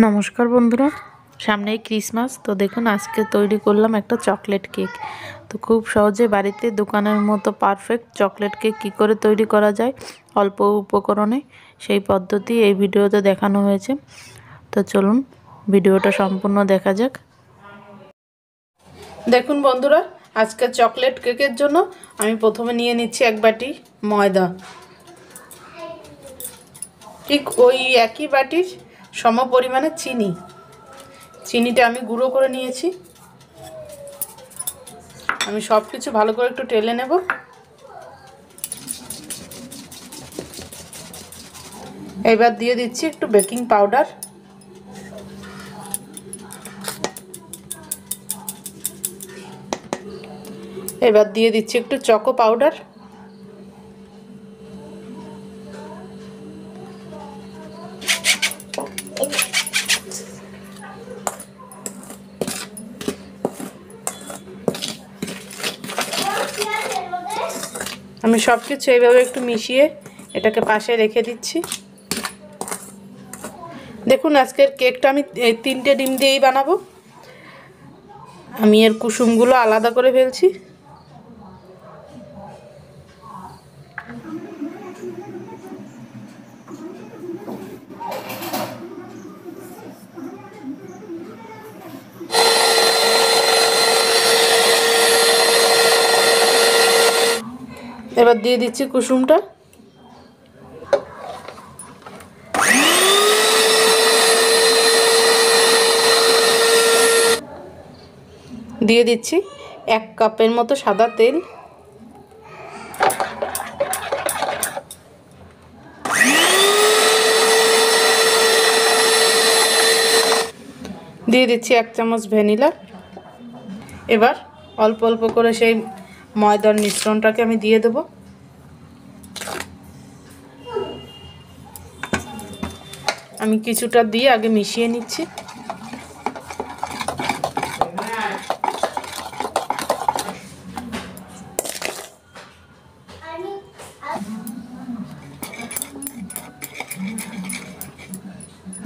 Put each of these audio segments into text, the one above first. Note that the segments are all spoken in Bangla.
নমস্কার বন্ধুরা, সামনেই ক্রিসমাস। তো দেখুন আজকে তৈরি করলাম একটা চকলেট কেক। তো খুব সহজে বাড়িতে দোকানের মতো পারফেক্ট চকলেট কেক কী করে তৈরি করা যায় অল্প উপকরণে, সেই পদ্ধতি এই ভিডিওতে দেখানো হয়েছে। তো চলুন ভিডিওটা সম্পূর্ণ দেখা যাক। দেখুন বন্ধুরা, আজকে চকলেট কেকের জন্য আমি প্রথমে নিয়ে নিচ্ছি এক বাটি ময়দা। ঠিক ওই একই বাটির সম পরিমাণে চিনিটা আমি গুঁড়ো করে নিয়েছি। আমি সব কিছু ভালো করে একটু টেলে নেব। এবার দিয়ে দিচ্ছি একটু বেকিং পাউডার, এবার দিয়ে দিচ্ছি একটু চকো পাউডার, আমি সব কিছু এইভাবে একটু মিশিয়ে এটাকে পাশে রেখে দিচ্ছি। দেখুন আজকের কেকটা আমি 3টে ডিম দিয়েই বানাবো। আমি এর কুসুমগুলো আলাদা করে ফেলছি। এবার দিয়ে দিচ্ছি কুসুমটা, দিয়ে দিচ্ছি 1 কাপের মতো সাদা তেল, দিয়ে দিচ্ছি 1 চামচ ভ্যানিলা। এবার অল্প অল্প করে সেই ময়দার মিশ্রণটাকে আমি দিয়ে দেব। আমি কিছুটা দিয়ে আগে মিশিয়ে নিচ্ছি।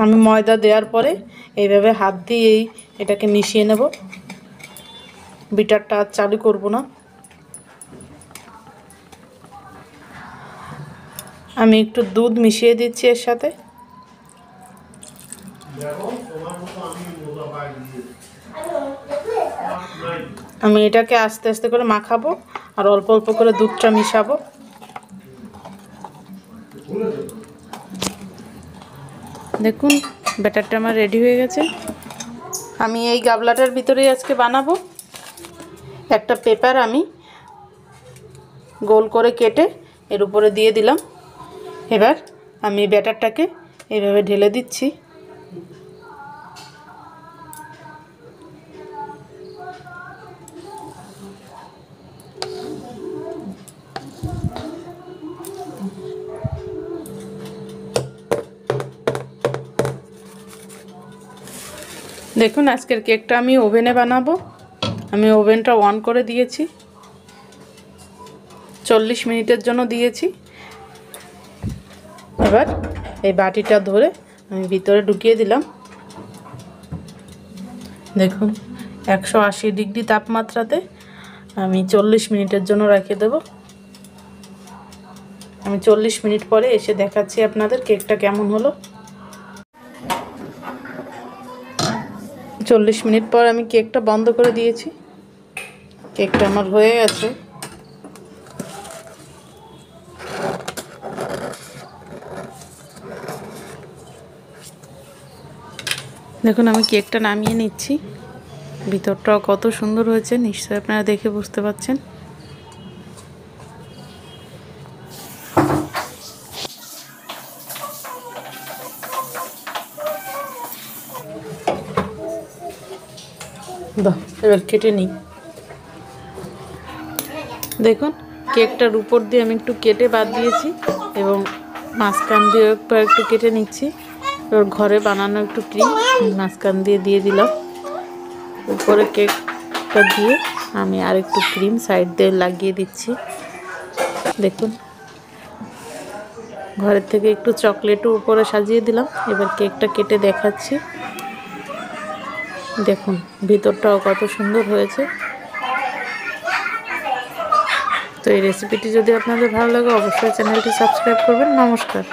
আমি ময়দা দেওয়ার পরে এইভাবে হাত দিয়েই এটাকে মিশিয়ে নেব। বিটারটা চালু করব না। আমি একটু দুধ মিশিয়ে দিচ্ছি এর সাথে। আমি এটাকে আস্তে আস্তে করে মাখাবো আর অল্প অল্প করে দুধটা মিশাবো। দেখুন ব্যাটারটা আমার রেডি হয়ে গেছে। আমি এই গাবলাটার ভিতরেই আজকে বানাবো। একটা পেপার আমি গোল করে কেটে এর উপরে দিয়ে দিলাম। এবার আমি ব্যাটারটাকে এইভাবে ঢেলে দিচ্ছি। দেখুন আজকের কেকটা আমি ওভেনে বানাবো। আমি ওভেনটা অন করে দিয়েছি, 40 মিনিটের জন্য দিয়েছি। এবার এই বাটিটা ধরে আমি ভিতরে ঢুকিয়ে দিলাম। দেখুন 180 ডিগ্রি তাপমাত্রাতে আমি 40 মিনিটের জন্য রেখে দেব। আমি 40 মিনিট পরে এসে দেখাচ্ছি আপনাদের কেকটা কেমন হলো। 40 মিনিট পর আমি কেকটা বন্ধ করে দিয়েছি। কেকটা আমার হয়ে গেছে। দেখুন আমি কেকটা নামিয়ে নিচ্ছি। ভিতরটাও কত সুন্দর হয়েছে, নিশ্চয়ই আপনারা দেখে বুঝতে পারছেন। এবার কেটে নিই। দেখুন কেকটার উপর দিয়ে আমি একটু কেটে বাদ দিয়েছি এবং মাঝখান দিয়ে একটু কেটে নিচ্ছি। এবার ঘরে বানানো একটু ক্রিম মাঝখান দিয়ে দিয়ে দিলাম। উপরে কেকটা দিয়ে আমি আর একটু ক্রিম সাইড দিয়ে লাগিয়ে দিচ্ছি। দেখুন ঘরের থেকে একটু চকলেটও উপরে সাজিয়ে দিলাম। এবার কেকটা কেটে দেখাচ্ছি। দেখুন ভিতরটাও কত সুন্দর হয়েছে। তো এই রেসিপিটি যদি আপনাদের ভালো লাগে অবশ্যই চ্যানেলটি সাবস্ক্রাইব করবেন। নমস্কার।